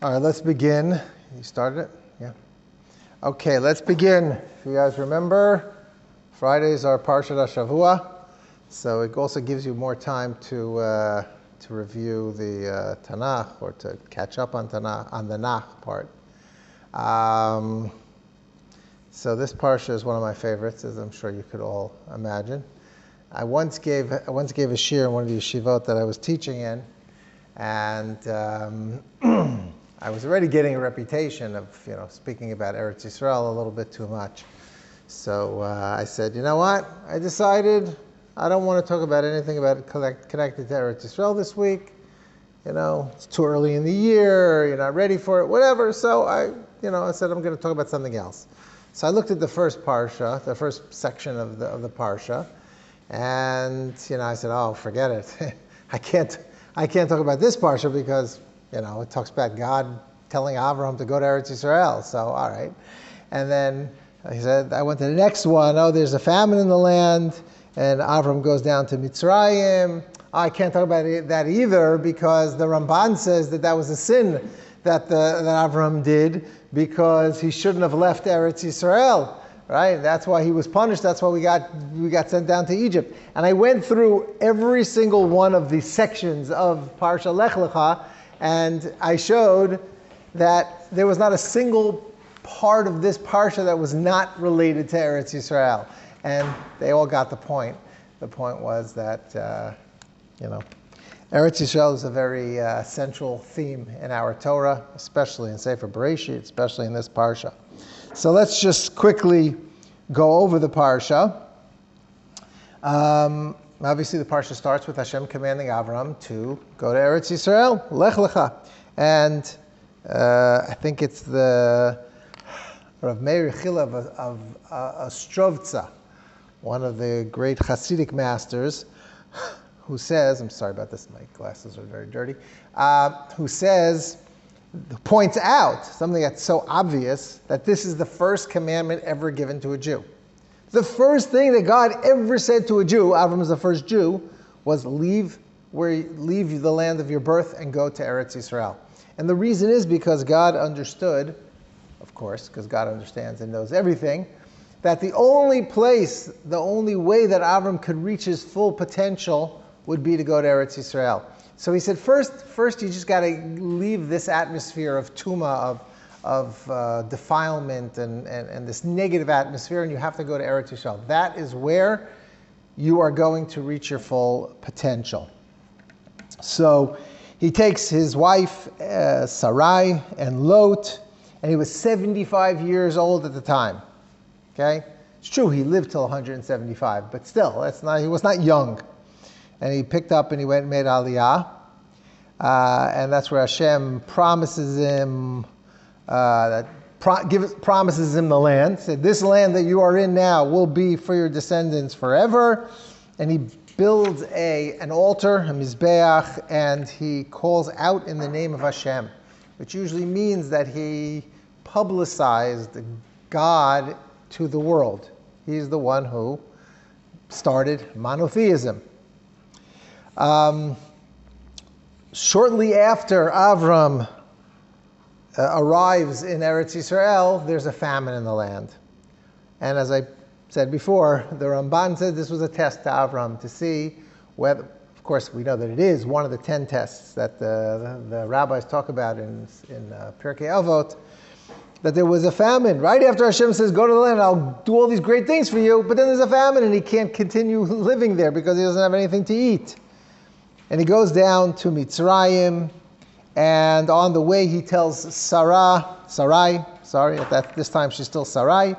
All right, let's begin. You started it? Yeah. Okay, let's begin. If you guys remember, Fridays are Parsha Shavua, so it also gives you more time to review the Tanakh or to catch up on Tanakh, on the Nach part. So this Parsha is one of my favorites, as I'm sure you could all imagine. I once gave a shiur in one of the yeshivot that I was teaching in, and I was already getting a reputation of, speaking about Eretz Yisrael a little bit too much. So I said, you know what? I decided I don't want to talk about anything about connected to Eretz Yisrael this week. It's too early in the year. You're not ready for it. Whatever. So I said I'm going to talk about something else. So I looked at the first Parsha, the first section of the Parsha, and I said, oh, forget it. I can't talk about this Parsha because it talks about God telling Avraham to go to Eretz Yisrael. So, all right. And then he said, I went to the next one. Oh, there's a famine in the land, and Avraham goes down to Mitzrayim. Oh, I can't talk about that either because the Ramban says that was a sin that Avraham did because he shouldn't have left Eretz Yisrael. Right? That's why he was punished. That's why we got sent down to Egypt. And I went through every single one of the sections of Parsha Lecha, and I showed that there was not a single part of this Parsha that was not related to Eretz Yisrael. And they all got the point. The point was that, Eretz Yisrael is a very central theme in our Torah, especially in Sefer Bereshit, especially in this Parsha. So let's just quickly go over the Parsha. Obviously, the Parsha starts with Hashem commanding Avram to go to Eretz Yisrael, Lech Lecha. And I think it's the Rav Meir Chila of Ostrovtza, one of the great Hasidic masters, who says, I'm sorry about this, my glasses are very dirty, points out something that's so obvious, that this is the first commandment ever given to a Jew. The first thing that God ever said to a Jew, Avram was the first Jew, was leave the land of your birth and go to Eretz Yisrael. And the reason is because God understood, of course, because God understands and knows everything, that the only way that Avram could reach his full potential would be to go to Eretz Yisrael. So he said, first you just got to leave this atmosphere of tumah, of defilement and this negative atmosphere, and you have to go to Eretz Yisrael. That is where you are going to reach your full potential. So he takes his wife, Sarai, and Lot, and he was 75 years old at the time. Okay? It's true, he lived till 175, but still, he was not young. And he picked up and he went and made Aliyah. And that's where Hashem promises him promises him the land. Said, this land that you are in now will be for your descendants forever. And he builds an altar, a mizbeach, and he calls out in the name of Hashem, which usually means that he publicized God to the world. He's the one who started monotheism. Shortly after Avram arrives in Eretz Yisrael, there's a famine in the land. And as I said before, the Ramban said this was a test to Avram to see whether, of course we know that it is one of the 10 tests that the rabbis talk about in Pirkei Avot, that there was a famine. Right after Hashem says, go to the land, I'll do all these great things for you, but then there's a famine and he can't continue living there because he doesn't have anything to eat. And he goes down to Mitzrayim, and on the way he tells Sarai, at this time she's still Sarai,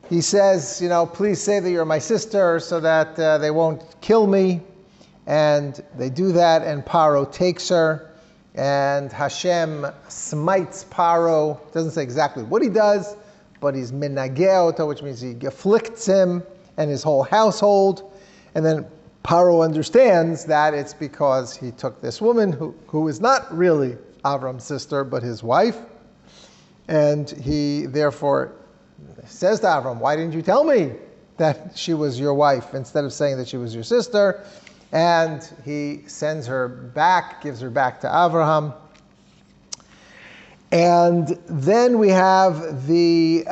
he says, please say that you're my sister so that they won't kill me. And they do that, and Paro takes her, and Hashem smites Paro. Doesn't say exactly what he does, but he's minageh, which means he afflicts him and his whole household. And then Paro understands that it's because he took this woman who is not really Avram's sister, but his wife. And he therefore says to Avram, why didn't you tell me that she was your wife instead of saying that she was your sister? And he sends her back, gives her back to Avraham. And then we have the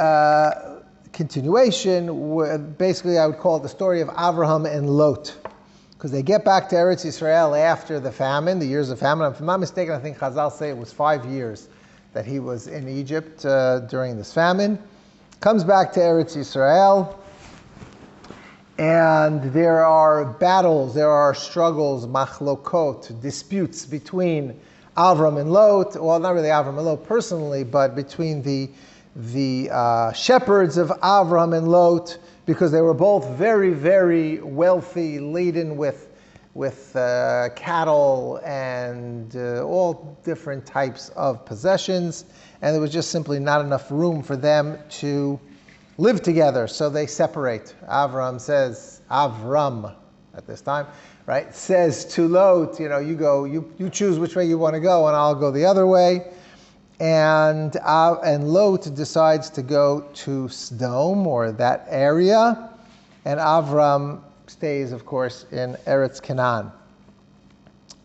continuation, where basically I would call it the story of Avraham and Lot. Because they get back to Eretz Yisrael after the famine, the years of famine. If I'm not mistaken, I think Chazal say it was 5 years that he was in Egypt during this famine. Comes back to Eretz Yisrael, and there are battles, there are struggles, machlokot, disputes between Avram and Lot. Well, not really Avram and Lot personally, but between the shepherds of Avram and Lot, because they were both very, very wealthy, laden with cattle and all different types of possessions, and there was just simply not enough room for them to live together, so they separate. Avram at this time, right, says to Lot, you go, you choose which way you want to go, and I'll go the other way. And Lot decides to go to Sodom, or that area, and Avram stays, of course, in Eretz Canaan.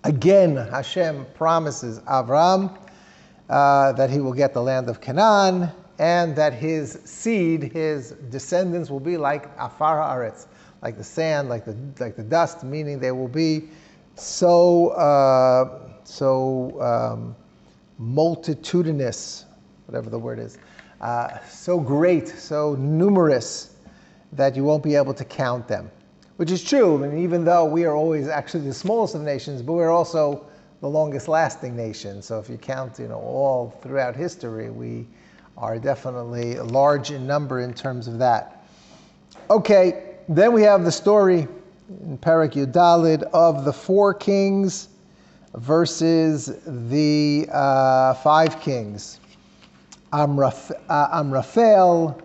Again, Hashem promises Avram that he will get the land of Canaan, and that his seed, his descendants, will be like Afar Haaretz, like the sand, like the dust, meaning they will be so multitudinous, whatever the word is, so great, so numerous, that you won't be able to count them. Which is true. I mean, even though we are always actually the smallest of nations, but we're also the longest lasting nation. So if you count, all throughout history, we are definitely large in number in terms of that. Okay, then we have the story in Perek Yudalid of the 4 kings versus the 5 kings. Amraphel,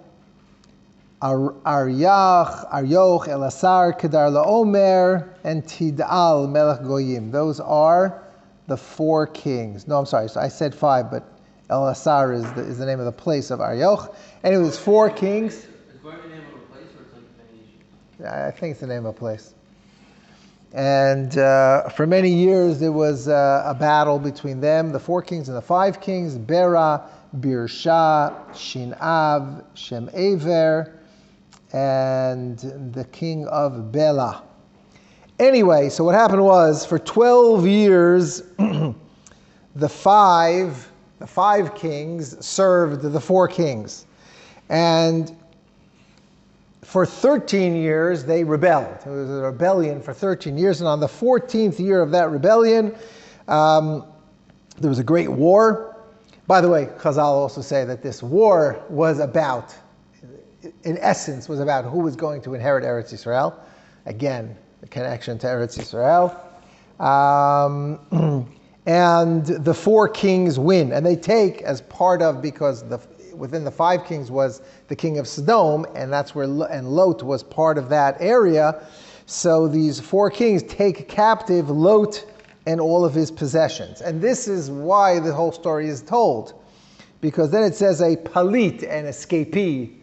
Aryoch, Elasar, Kedar Laomer, and Tidal Melech Goyim. Those are the 4 kings. No, I'm sorry, so I said 5, but Elasar is the name of the place of Aryoch. Anyway, it's 4 kings. Is Goyim the name of a place, or it's like many nations? I think it's the name of a place. And for many years there was a battle between them, the 4 kings and the 5 kings, Bera, Birsha, Shinav, Shem-Aver, and the king of Bela. Anyway, so what happened was, for 12 years, the five kings served the 4 kings. And for 13 years, they rebelled. It was a rebellion for 13 years. And on the 14th year of that rebellion, there was a great war. By the way, Chazal also say that this war was about, in essence, was about who was going to inherit Eretz Yisrael. Again, the connection to Eretz Yisrael. And the 4 kings win. And they take as part of, because within the 5 kings was the king of Sodom, and that's where, and Lot was part of that area. So these 4 kings take captive Lot and all of his possessions. And this is why the whole story is told. Because then it says a palit, an escapee,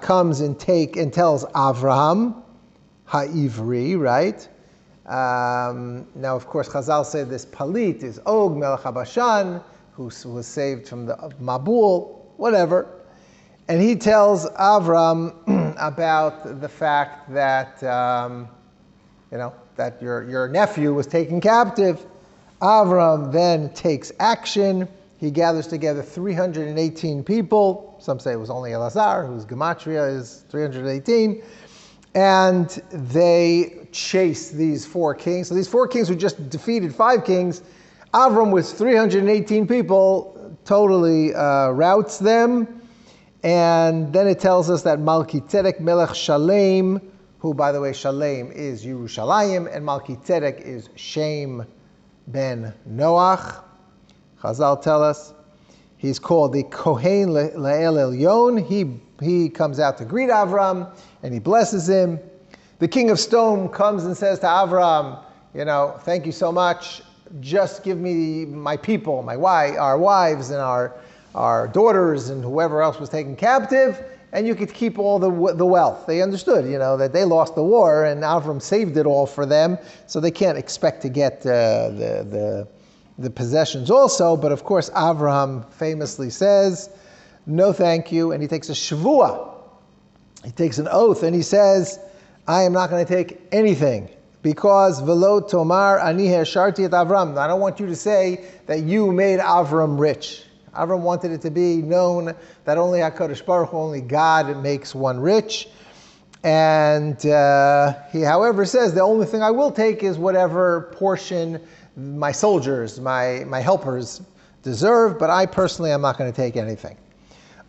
comes and tells Avraham, Ha'ivri, right? Now, of course, Chazal say this palit is Og, Melech HaBashan, who was saved from the Mabul, whatever. And he tells Avram about the fact that, that your nephew was taken captive. Avram then takes action. He gathers together 318 people. Some say it was only Elazar, whose gematria is 318. And they chase these 4 kings. So these 4 kings who just defeated 5 kings, Avram with 318 people totally routs them. And then it tells us that Malki-Tzedek Melech Shalem, who, by the way, Shalem is Yerushalayim, and Malki-Tzedek is Shem ben Noach. Chazal tell us he's called the Kohen La'el Elyon. He comes out to greet Avram, and he blesses him. The king of Sodom comes and says to Avram, thank you so much. Just give me my people, our wives and our daughters and whoever else was taken captive, and you could keep all the wealth. They understood, that they lost the war, and Avram saved it all for them, so they can't expect to get the the possessions also, but of course Avraham famously says, no thank you, and he takes a shvuah. He takes an oath and he says, I am not going to take anything because velo tomar ani hesharti et Avram. I don't want you to say that you made Avram rich. Avram wanted it to be known that only HaKadosh Baruch Hu, only God makes one rich. And he, however, says the only thing I will take is whatever portion my soldiers, my helpers deserve, but I personally am not going to take anything.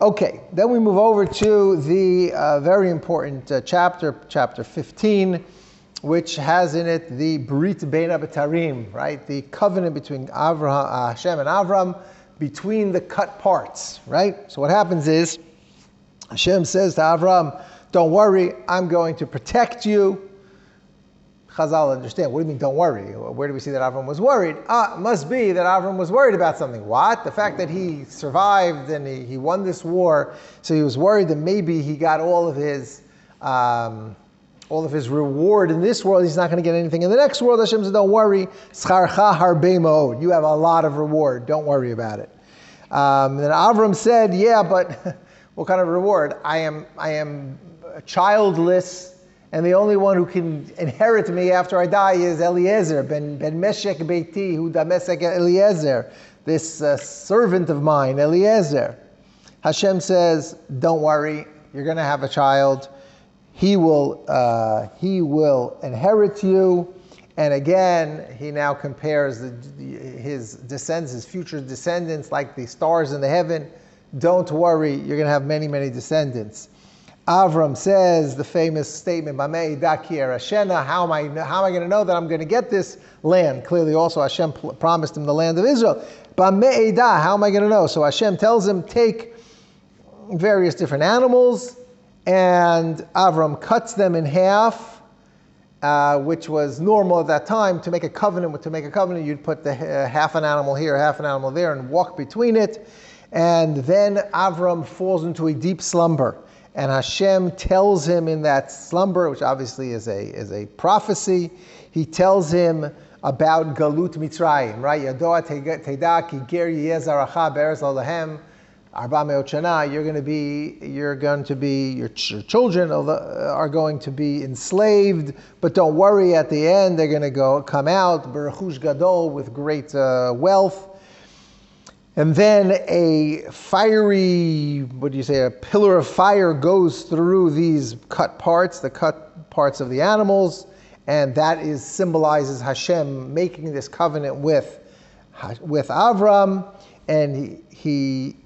Okay, then we move over to the very important chapter 15, which has in it the Brit Bein HaBetarim, right? The covenant between Hashem and Avram, between the cut parts, right? So what happens is, Hashem says to Avram, don't worry, I'm going to protect you. Chazal understand, what do you mean don't worry? Where do we see that Avram was worried? It must be that Avram was worried about something. What? The fact that he survived and he won this war, so he was worried that maybe he got all of his reward in this world, he's not going to get anything in the next world. Hashem says, don't worry, Scharcha harbei ma'od. You have a lot of reward, don't worry about it. Then Avram said, yeah, but what kind of reward? I am childless, and the only one who can inherit me after I die is Eliezer, ben Meshek Beiti, hu damesek Eliezer, this servant of mine, Eliezer. Hashem says, don't worry, you're going to have a child. He will inherit you. And again, he now compares his descendants, his future descendants, like the stars in the heaven. Don't worry, you're going to have many, many descendants. Avram says the famous statement, how am I going to know that I'm going to get this land? Clearly also Hashem promised him the land of Israel. How am I going to know? So Hashem tells him, take various different animals, and Avram cuts them in half, which was normal at that time. To make a covenant, you'd put the half an animal here, half an animal there, and walk between it. And then Avram falls into a deep slumber. And Hashem tells him in that slumber, which obviously is a prophecy, he tells him about Galut Mitzrayim, right? Yadoa Teda ki ger yezaracha be'eretz la'olehem arba me'ot shana. Your children are going to be enslaved, but don't worry. At the end, they're going to come out b'rechush gadol, with great wealth. And then a pillar of fire goes through these cut parts, the cut parts of the animals, and that symbolizes Hashem making this covenant with Avram, and he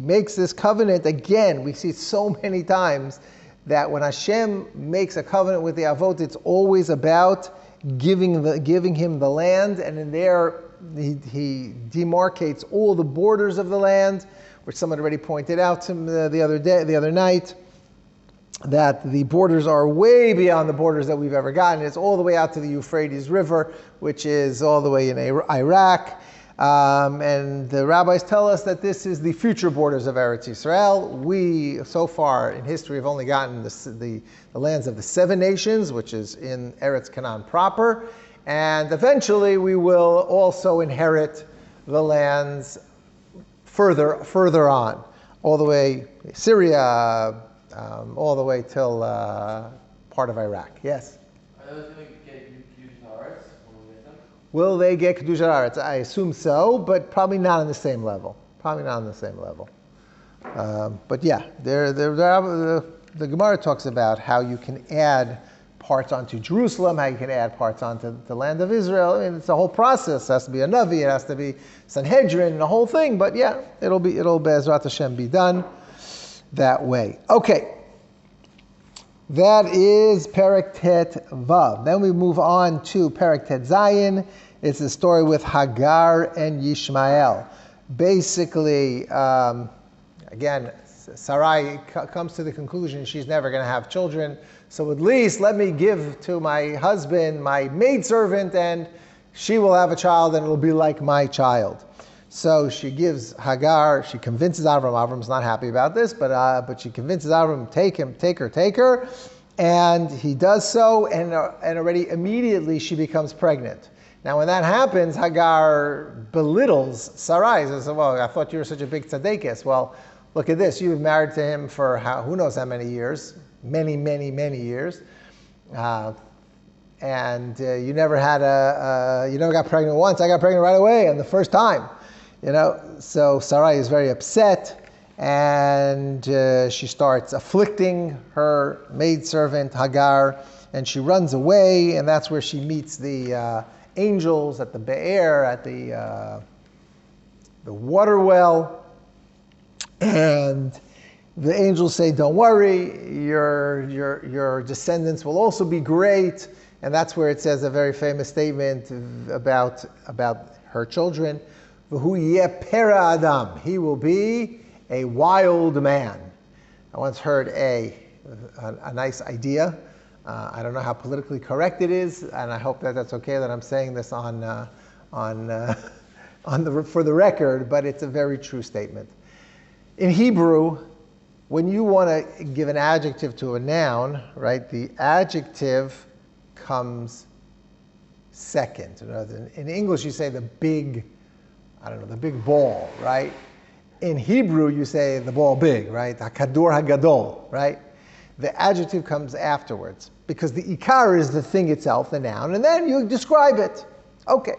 makes this covenant again. We see it so many times that when Hashem makes a covenant with the Avot, it's always about giving him the land, and in there he demarcates all the borders of the land, which someone already pointed out to me the other night, that the borders are way beyond the borders that we've ever gotten. It's all the way out to the Euphrates River, which is all the way in Iraq. And the rabbis tell us that this is the future borders of Eretz Yisrael. We, so far in history, have only gotten the lands of the 7 nations, which is in Eretz Canaan proper. And eventually we will also inherit the lands further on, all the way Syria, all the way till part of Iraq. Yes? Are those going to get Kedusha Haaretz when we get them? Will they get Kedusha Haaretz? I assume so, but probably not on the same level. But yeah, the Gemara talks about how you can add parts onto Jerusalem, how you can add parts onto the land of Israel. I mean, it's a whole process. It has to be a Navi, it has to be Sanhedrin, and the whole thing. But yeah, it'll Be'ezrat Hashem be done that way. Okay. That is Perek Tet Vav. Then we move on to Perek Tet Zayin. It's a story with Hagar and Yishmael. Basically, again, Sarai comes to the conclusion she's never going to have children. So at least let me give to my husband my maidservant, and she will have a child, and it'll be like my child. So she gives Hagar, she convinces Avram. Avram's not happy about this, but she convinces Avram, take her. And he does so, and already immediately she becomes pregnant. Now, when that happens, Hagar belittles Sarai. She says, well, I thought you were such a big tzaddikus. Well, look at this. You've married to him for who knows how many years. Many, many, many years. And you never you never got pregnant once. I got pregnant right away, and the first time. So Sarai is very upset, and she starts afflicting her maidservant Hagar, and she runs away, and that's where she meets the angels at the Be'er, at the water well, and the angels say, "Don't worry, your descendants will also be great," and that's where it says a very famous statement about her children. V'hu yeh pera adam. He will be a wild man. I once heard a nice idea. I don't know how politically correct it is, and I hope that that's okay that I'm saying this for the record. But it's a very true statement. In Hebrew, when you want to give an adjective to a noun, right? The adjective comes second. In English, you say the big ball, right? In Hebrew, you say the ball big, right? HaKadur HaGadol, right? The adjective comes afterwards because the ikar is the thing itself, the noun, and then you describe it. Okay.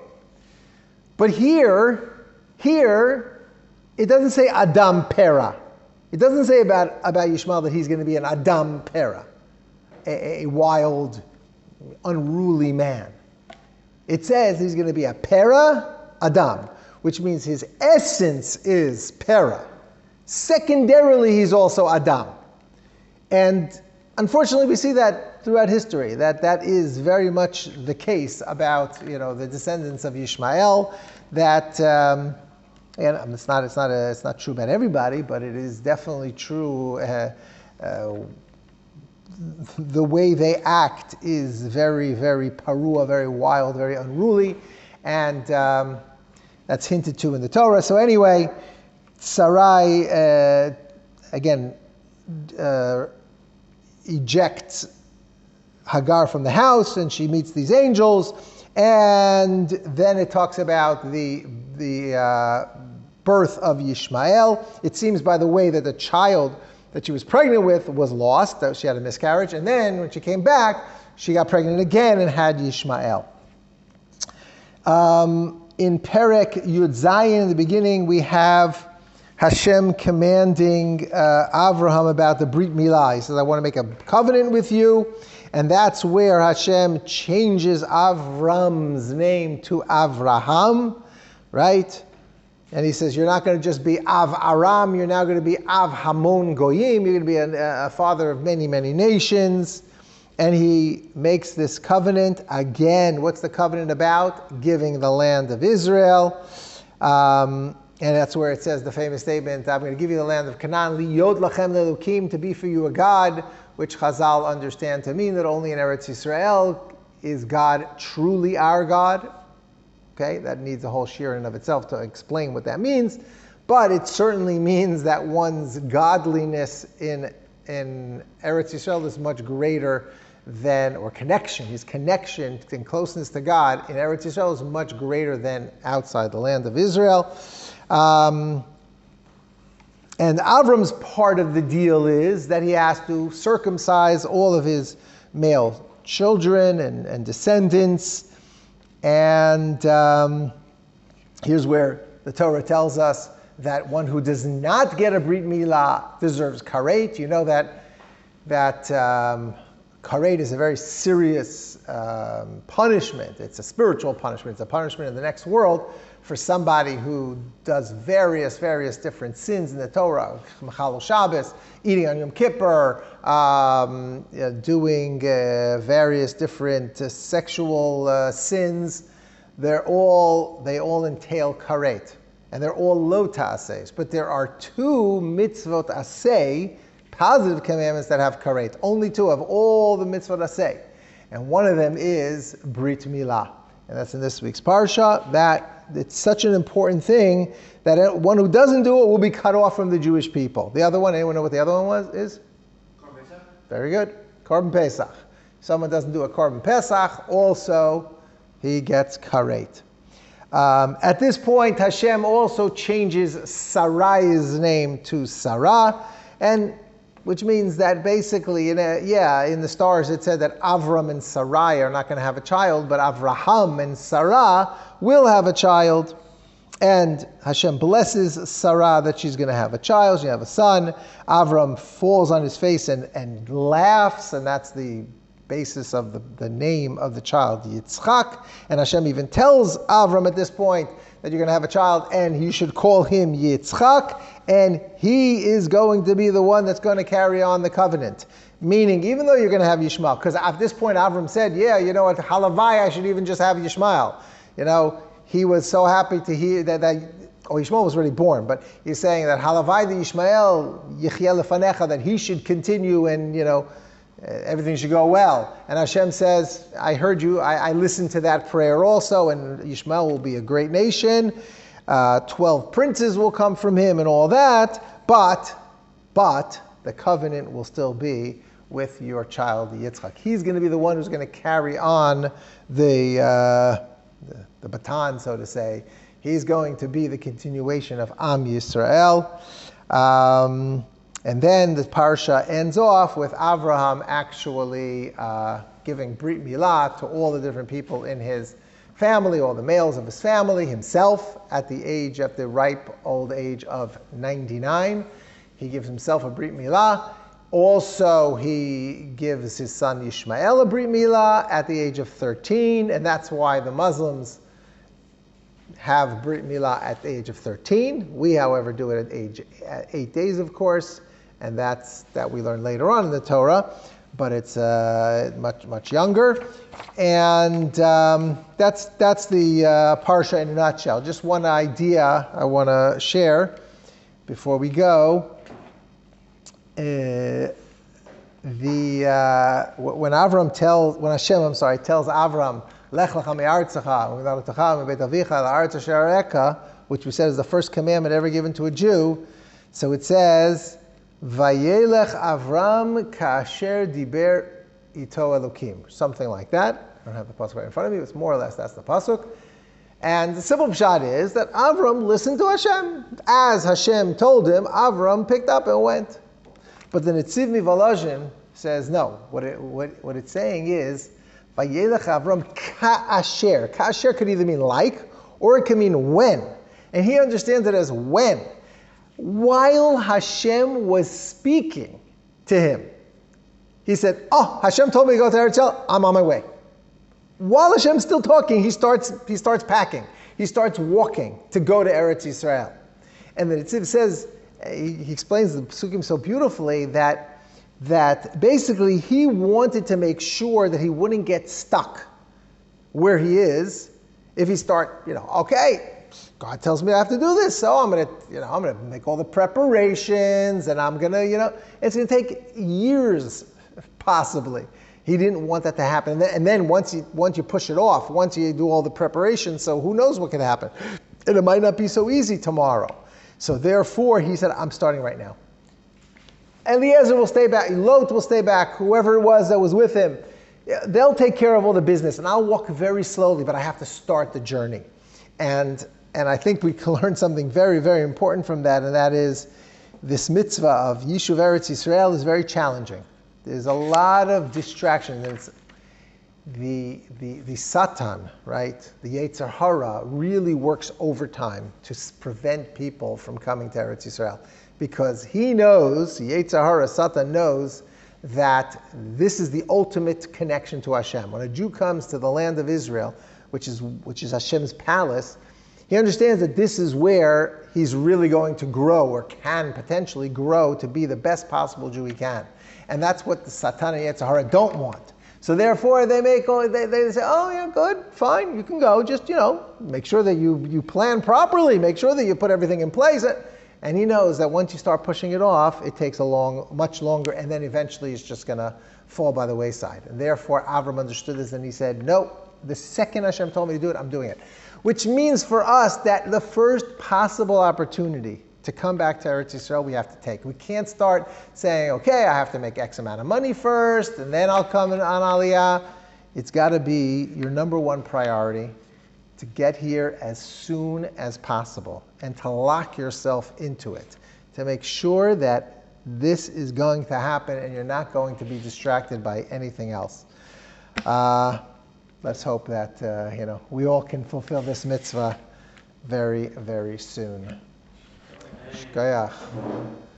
But here, it doesn't say Adam Pera. It doesn't say about Yishmael that he's going to be an Adam Pera, a wild, unruly man. It says he's going to be a Pera Adam, which means his essence is Pera. Secondarily, he's also Adam. And unfortunately, we see that throughout history, that is very much the case about the descendants of Yishmael. That and it's not true about everybody, but it is definitely true. The way they act is very, very parua, very wild, very unruly, and that's hinted to in the Torah. So anyway, Sarai again ejects Hagar from the house, and she meets these angels, and then it talks about the birth of Yishmael. It seems, by the way, that the child that she was pregnant with was lost, that she had a miscarriage, and then when she came back, she got pregnant again and had Yishmael. In Perek Yud Zayin, in the beginning, we have Hashem commanding Avraham about the Brit Milah. He says, I want to make a covenant with you. And that's where Hashem changes Avram's name to Avraham, right? And he says, you're not going to just be Av Aram, you're now going to be Av Hamon Goyim, you're going to be a father of many, many nations. And he makes this covenant. Again, what's the covenant about? Giving the land of Israel. And that's where it says the famous statement, I'm going to give you the land of Canaan, liyot lachem lelukim, to be for you a God, which Chazal understand to mean that only in Eretz Yisrael is God truly our God. Okay, that needs a whole shiur in of itself to explain what that means. But it certainly means that one's godliness in Eretz Yisrael is much greater than, or connection, his connection and closeness to God in Eretz Yisrael is much greater than outside the land of Israel. And Avram's part of the deal is that he has to circumcise all of his male children and descendants. And here's where the Torah tells us that one who does not get a Brit Milah deserves karet. You know that karet is a very serious punishment. It's a spiritual punishment. It's a punishment in the next world for somebody who does various different sins in the Torah, Machal Shabbos, eating on Yom Kippur, doing various different sexual sins. They all entail karet, and they're all lo ta'aseis. But there are two mitzvot aseh, positive commandments that have karet. Only two of all the mitzvot aseh, and one of them is Brit Milah, and that's in this week's Parsha. That it's such an important thing that one who doesn't do it will be cut off from the Jewish people. The other one, anyone know what the other one is? Korban Pesach. Very good. Korban Pesach. Someone doesn't do a Korban Pesach, also He gets karet. At this point, Hashem also changes Sarai's name to Sarah, and which means that basically, in the stars it said that Avram and Sarai are not going to have a child, but Avraham and Sarah will have a child. And Hashem blesses Sarah that she's going to have a child, she'll have a son. Avram falls on his face and laughs, and that's the basis of the name of the child, Yitzchak. And Hashem even tells Avram at this point that you're going to have a child and you should call him Yitzchak, and he is going to be the one that's going to carry on the covenant. Meaning, even though you're going to have Yishmael, because at this point Avram said, yeah, you know what, halavai, I should even just have Yishmael. You know, he was so happy to hear that Yishmael was already born, but he's saying that halavai the Yishmael, Yichyel lefanecha, that he should continue and, everything should go well. And Hashem says, I heard you, I listened to that prayer also, and Yishmael will be a great nation. 12 princes will come from him and all that, but the covenant will still be with your child Yitzchak. He's going to be the one who's going to carry on the baton, so to say. He's going to be the continuation of Am Yisrael. And then the Parsha ends off with Avraham actually giving Brit Milah to all the different people in his family, all the males of his family, himself at the ripe old age of 99. He gives himself a Brit Milah. Also, he gives his son Yishmael a Brit Milah at the age of 13, and that's why the Muslims have Brit Milah at the age of 13. We, however, do it at 8 days, of course, and that we learn later on in the Torah, but it's much younger. And that's the Parsha in a nutshell. Just one idea I want to share before we go. When Hashem tells Avram, Lech lecha me'artzecha, u'midaratecha me'beit avicha, la'aretz asher areka, which we said is the first commandment ever given to a Jew. So it says, Vayelech Avram ka'asher diber ito Elokim, something like that. I don't have the pasuk right in front of me. It's more or less that's the pasuk. And the simple pshat is that Avram listened to Hashem. As Hashem told him, Avram picked up and went. But the Netziv Mivolozhin says no. What it's saying is, Vayelech Avram ka'asher. Ka'asher could either mean like, or it can mean when. And he understands it as when. While Hashem was speaking to him, he said, Hashem told me to go to Eretz Yisrael, I'm on my way. While Hashem's still talking, he starts packing. He starts walking to go to Eretz Yisrael. And the Netziv says, he explains the Psukim so beautifully that basically he wanted to make sure that he wouldn't get stuck where he is if he okay, God tells me I have to do this, so I'm gonna make all the preparations, and I'm gonna, it's gonna take years, possibly. He didn't want that to happen. And then once you push it off, once you do all the preparations, so who knows what could happen. And it might not be so easy tomorrow. So therefore, he said, I'm starting right now. Eliezer will stay back, Lot will stay back, whoever it was that was with him, they'll take care of all the business, and I'll walk very slowly, but I have to start the journey. And I think we can learn something very, very important from that, and that is this mitzvah of Yishuv Eretz Yisrael is very challenging. There's a lot of distraction. There's the Satan, right? The Yetzer Hara really works overtime to prevent people from coming to Eretz Yisrael, because he knows, Yetzer Hara, Satan knows, that this is the ultimate connection to Hashem. When a Jew comes to the land of Israel, which is Hashem's palace, he understands that this is where he's really going to grow, or can potentially grow to be the best possible Jew he can. And that's what the Satan and Yetzer Hara don't want. So therefore they say, oh yeah, good, fine, you can go. Just, make sure that you plan properly, make sure that you put everything in place. And he knows that once you start pushing it off, it takes much longer, and then eventually it's just going to fall by the wayside. And therefore Avram understood this, and he said, no, the second Hashem told me to do it, I'm doing it. Which means for us that the first possible opportunity to come back to Eretz Yisrael we have to take. We can't start saying, okay, I have to make X amount of money first, and then I'll come on Aliyah. It's got to be your number one priority to get here as soon as possible and to lock yourself into it, to make sure that this is going to happen and you're not going to be distracted by anything else. Let's hope that we all can fulfill this mitzvah very, very soon. Shkoyach.